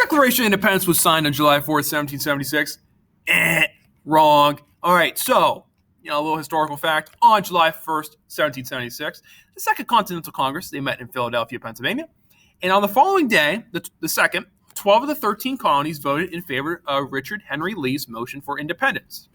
Declaration of Independence was signed on July 4th, 1776. Wrong. All right, so, a little historical fact. On July 1st, 1776, the Second Continental Congress, they met in Philadelphia, Pennsylvania. And on the following day, the second, 12 of the 13 colonies voted in favor of Richard Henry Lee's motion for independence.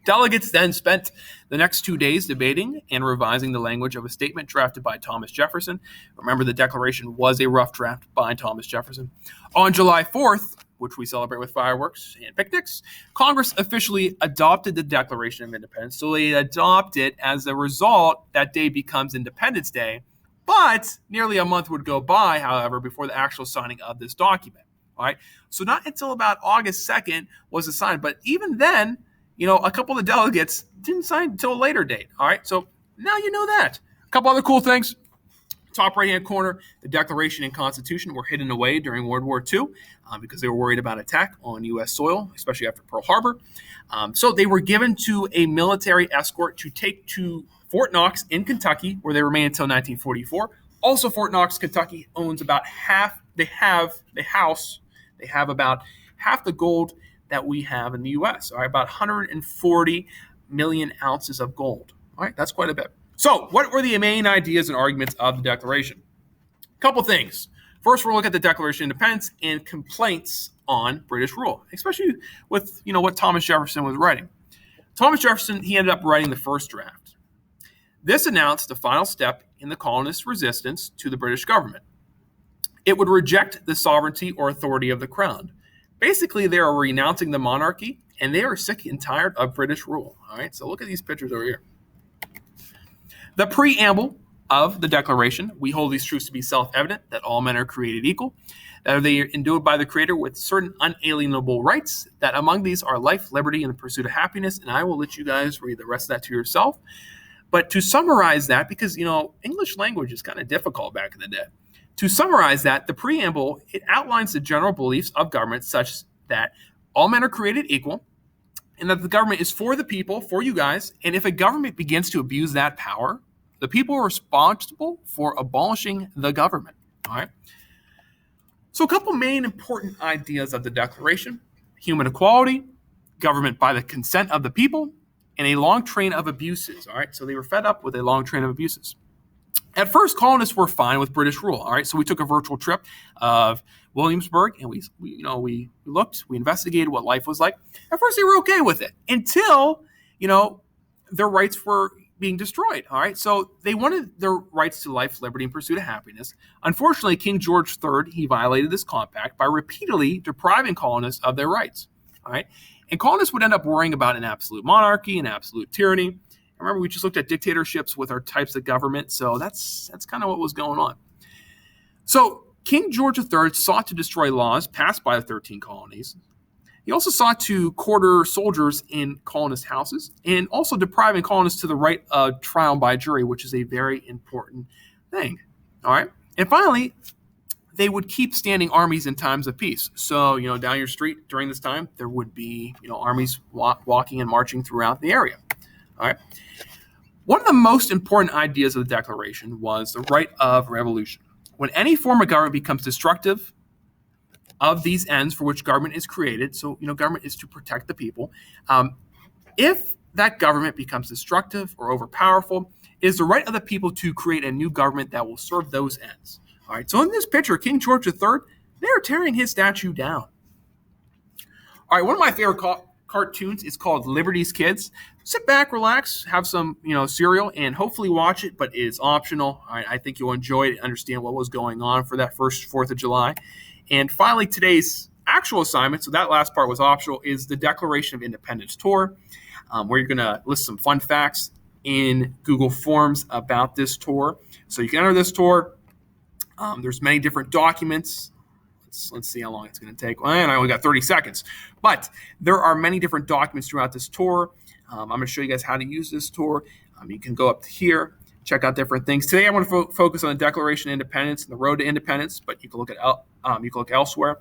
Delegates then spent the next 2 days debating and revising the language of a statement drafted by Thomas Jefferson. Remember, the Declaration was a rough draft by Thomas Jefferson. On July 4th, which we celebrate with fireworks and picnics, Congress officially adopted the Declaration of Independence. So they adopt it. As a result, that day becomes Independence Day. But nearly a month would go by, however, before the actual signing of this document. All right. So not until about August 2nd was it signed. But even then, a couple of the delegates didn't sign until a later date. All right. So now you know that. A couple other cool things. Top right-hand corner, the Declaration and Constitution were hidden away during World War II because they were worried about attack on U.S. soil, especially after Pearl Harbor. So they were given to a military escort to take to Fort Knox in Kentucky, where they remained until 1944. Also, Fort Knox, Kentucky owns about half. They have about half the gold that we have in the U.S. All right, about 140 million ounces of gold. All right, that's quite a bit. So, what were the main ideas and arguments of the Declaration? A couple things. First, we'll look at the Declaration of Independence and complaints on British rule, especially with what Thomas Jefferson was writing. Thomas Jefferson, he ended up writing the first draft. This announced the final step in the colonists' resistance to the British government. It would reject the sovereignty or authority of the crown. Basically, they are renouncing the monarchy, and they are sick and tired of British rule. All right, so look at these pictures over here. The preamble of the Declaration: we hold these truths to be self-evident, that all men are created equal, that they are endowed by the Creator with certain unalienable rights, that among these are life, liberty, and the pursuit of happiness. And I will let you guys read the rest of that to yourself. But to summarize that, because, English language is kind of difficult back in the day. To summarize that, the preamble, it outlines the general beliefs of government such that all men are created equal, and that the government is for the people, for you guys, and if a government begins to abuse that power, the people are responsible for abolishing the government. All right. So a couple main important ideas of the Declaration: human equality, government by the consent of the people, and a long train of abuses. All right. So they were fed up with a long train of abuses. At first, colonists were fine with British rule. All right, so we took a virtual trip of Williamsburg, and we looked, we investigated what life was like. At first, they were okay with it until their rights were being destroyed. All right, so they wanted their rights to life, liberty, and pursuit of happiness. Unfortunately, King George III, he violated this compact by repeatedly depriving colonists of their rights. All right, and colonists would end up worrying about an absolute monarchy, an absolute tyranny. Remember, we just looked at dictatorships with our types of government, so that's kind of what was going on. So King George III sought to destroy laws passed by the 13 colonies. He also sought to quarter soldiers in colonist houses and also depriving colonists to the right of trial by jury, which is a very important thing. All right. And finally, they would keep standing armies in times of peace. So, down your street during this time, there would be, armies walking and marching throughout the area. All right. One of the most important ideas of the Declaration was the right of revolution. When any form of government becomes destructive of these ends for which government is created, so, government is to protect the people. If that government becomes destructive or overpowerful, it is the right of the people to create a new government that will serve those ends. All right. So in this picture, King George III, they're tearing his statue down. All right. One of my favorite cartoons is called Liberty's Kids. Sit back, relax, have some, cereal, and hopefully watch it, but it is optional. I think you'll enjoy it and understand what was going on for that first 4th of July. And finally, today's actual assignment, so that last part was optional, is the Declaration of Independence tour, where you're going to list some fun facts in Google Forms about this tour. So you can enter this tour. There's many different documents. Let's see how long it's going to take. And I only got 30 seconds. But there are many different documents throughout this tour. I'm going to show you guys how to use this tour. You can go up to here, check out different things. Today I want to focus on the Declaration of Independence and the road to independence, but you can look elsewhere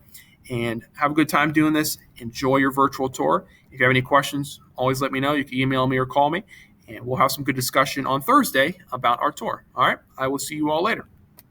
and have a good time doing this. Enjoy your virtual tour. If you have any questions, always let me know. You can email me or call me, and we'll have some good discussion on Thursday about our tour. All right. I will see you all later.